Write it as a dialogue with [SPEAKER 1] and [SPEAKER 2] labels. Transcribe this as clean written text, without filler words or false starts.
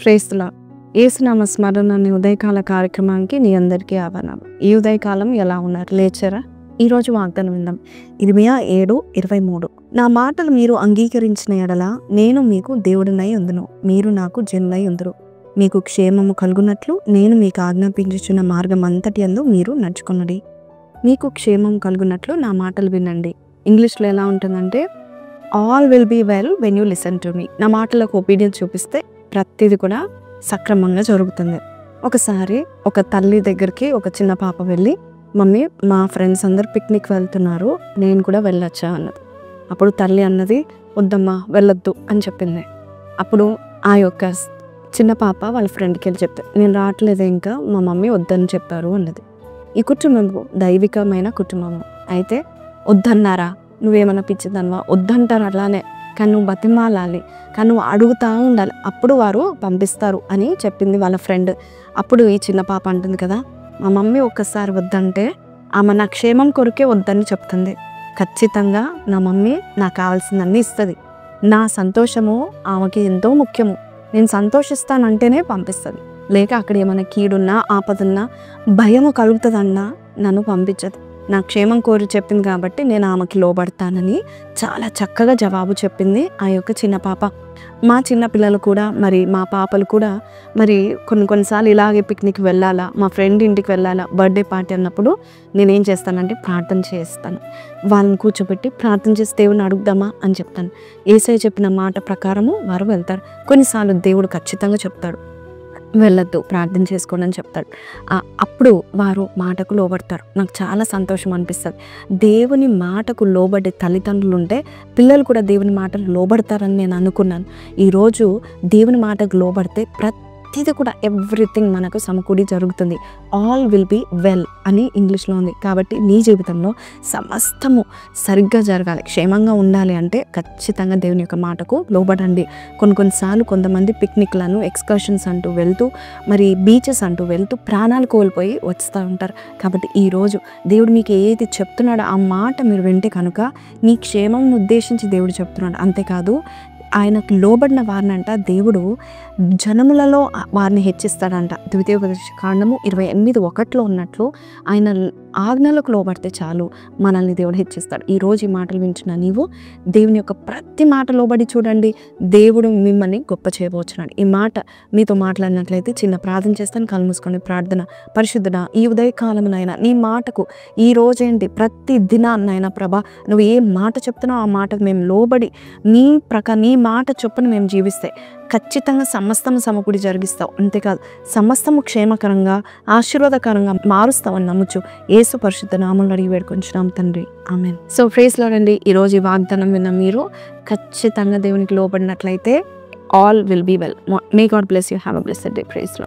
[SPEAKER 1] ప్రేస్తులా ఏసునామ స్మరణ అనే ఉదయకాల కార్యక్రమానికి నీ అందరికీ ఆహ్వానం. ఈ ఉదయకాలం ఎలా ఉన్నారు? లేచారా? ఈరోజు వాగ్దానం విందాం. ఇర్మియా 7:23. నా మాటలు మీరు అంగీకరించిన ఎడల నేను మీకు దేవుడినై ఉందును, మీరు నాకు జనులై ఉందురు. మీకు క్షేమము కలుగునట్లు నేను మీకు ఆజ్ఞాపించుచున్న మార్గం అంతటి యందు మీరు నడుచుకొనుడి. మీకు క్షేమం కలుగునట్లు నా మాటలు వినండి. ఇంగ్లీష్లో ఎలా ఉంటుందంటే, all will be well when you listen to me. నా మాటలకు ఒబీడియన్స్ చూపిస్తే ప్రతిదీ కూడా సక్రమంగా జరుగుతుంది. ఒకసారి ఒక తల్లి దగ్గరికి ఒక చిన్న పాప వెళ్ళి, మమ్మీ మా ఫ్రెండ్స్ అందరు పిక్నిక్ వెళ్తున్నారు, నేను కూడా వెళ్ళొచ్చా అన్నది. అప్పుడు తల్లి అన్నది, వద్దమ్మా వెళ్ళొద్దు అని చెప్పింది. అప్పుడు ఆ యొక్క చిన్న పాప వాళ్ళ ఫ్రెండ్కి వెళ్ళి చెప్తే, నేను రావట్లేదు, ఇంకా మా మమ్మీ వద్దని చెప్పారు అన్నది. ఈ కుటుంబము దైవికమైన కుటుంబము అయితే వద్దన్నారా, నువ్వేమన్నా పిచ్చిదన్నవా, వద్దంటారు అలానే, కానీ నువ్వు బతిమాలాలి, కానీ నువ్వు అడుగుతూ ఉండాలి, అప్పుడు వారు పంపిస్తారు అని చెప్పింది వాళ్ళ ఫ్రెండ్. అప్పుడు ఈ చిన్న పాప అంటుంది కదా, మా మమ్మీ ఒక్కసారి వద్దంటే ఆమె నా క్షేమం కొరకే వద్దని చెప్తుంది. ఖచ్చితంగా నా మమ్మీ నాకు కావాల్సిందన్నీ ఇస్తుంది. నా సంతోషము ఆమెకి ఎంతో ముఖ్యము. నేను సంతోషిస్తానంటేనే పంపిస్తుంది. లేక అక్కడ ఏమైనా కీడున్నా ఆపదన్నా భయము కలుగుతుందన్నా నన్ను పంపించదు. నా క్షేమం కోరి చెప్పింది కాబట్టి నేను ఆమెకి లోబడతానని చాలా చక్కగా జవాబు చెప్పింది ఆ యొక్క చిన్న పాప. మా చిన్న పిల్లలు కూడా, మరి మా పాపలు కూడా మరి కొన్నిసార్లు ఇలాగే పిక్నిక్ వెళ్ళాలా, మా ఫ్రెండ్ ఇంటికి వెళ్ళాలా, బర్త్డే పార్టీ అన్నప్పుడు నేనేం చేస్తానంటే ప్రార్థన చేస్తాను. వాళ్ళని కూర్చోబెట్టి ప్రార్థన చేసి దేవుని అడుగుదామా అని చెప్తాను. యేసయ్య చెప్పిన మాట ప్రకారము వారు వెళ్తారు. కొన్నిసార్లు దేవుడు ఖచ్చితంగా చెప్తాడు, వెళ్ళొద్దు, ప్రార్థన చేసుకోండి అని చెప్తాడు. అప్పుడు వారు మాటకు లోబడతారు. నాకు చాలా సంతోషం అనిపిస్తుంది. దేవుని మాటకు లోబడే తల్లిదండ్రులు ఉంటే పిల్లలు కూడా దేవుని మాటకు లోబడతారని నేను అనుకున్నాను. ఈరోజు దేవుని మాటకు లోబడితే ప్రతిదీ కూడా ఎవ్రీథింగ్ మనకు సమకూడి జరుగుతుంది. ఆల్ విల్ బీ వెల్ అని ఇంగ్లీష్లో ఉంది. కాబట్టి నీ జీవితంలో సమస్తము సరిగ్గా జరగాలి, క్షేమంగా ఉండాలి అంటే ఖచ్చితంగా దేవుని యొక్క మాటకు లోబడండి. కొన్నిసార్లు కొంతమంది పిక్నిక్లను, ఎక్స్కర్షన్స్ అంటూ వెళ్తూ, మరి బీచెస్ అంటూ వెళ్తూ ప్రాణాలు కోల్పోయి వస్తూ ఉంటారు. కాబట్టి ఈరోజు దేవుడు మీకు ఏది చెప్తున్నాడో ఆ మాట మీరు వింటే కనుక నీ క్షేమం ఉద్దేశించి దేవుడు చెప్తున్నాడు. అంతేకాదు, ఆయనకు లోబడిన వారినంట దేవుడు జనములలో వారిని హెచ్చిస్తాడంట. ద్వితీయోపదేశకాండము 28:1 ఉన్నట్లు ఆయన ఆజ్ఞలకు లోబడితే చాలు, మనల్ని దేవుడు హెచ్చిస్తాడు. ఈరోజు ఈ మాటలు వింటున్నా నీవు దేవుని యొక్క ప్రతి మాట లోబడి చూడండి, దేవుడు మిమ్మల్ని గొప్ప చేయబోతున్నాడు. ఈ మాట మీతో మాట్లాడినట్లయితే చిన్న ప్రార్థన చేస్తాను. కళ్ళు మూసుకొని ప్రార్థన. పరిశుద్ధుడా, ఈ ఉదయకాలమునైనా నీ మాటకు ఈ రోజేంటి ప్రతి దినాన్నైనా ప్రభా, నువ్వు ఏ మాట చెప్తున్నావు ఆ మాటకు మేము లోబడి నీ నీ మాట చొప్పున మేము జీవిస్తే ఖచ్చితంగా సమస్తము సమకూడి జరిగిస్తావు. అంతేకాదు, సమస్తము క్షేమకరంగా ఆశీర్వాదకరంగా మారుస్తావని నమ్ముచు యేసు పరిశుద్ధ నామములో అడిగి వేడుకొంచున్నాం తండ్రి, ఆమేన్. సో ప్రైజ్ లార్డ్ అండి. ఈరోజు ఈ వాగ్దానం విన్న మీరు ఖచ్చితంగా దేవునికి లోబడినట్లయితే all will be well. May God bless you. Have a blessed day. Praise lord.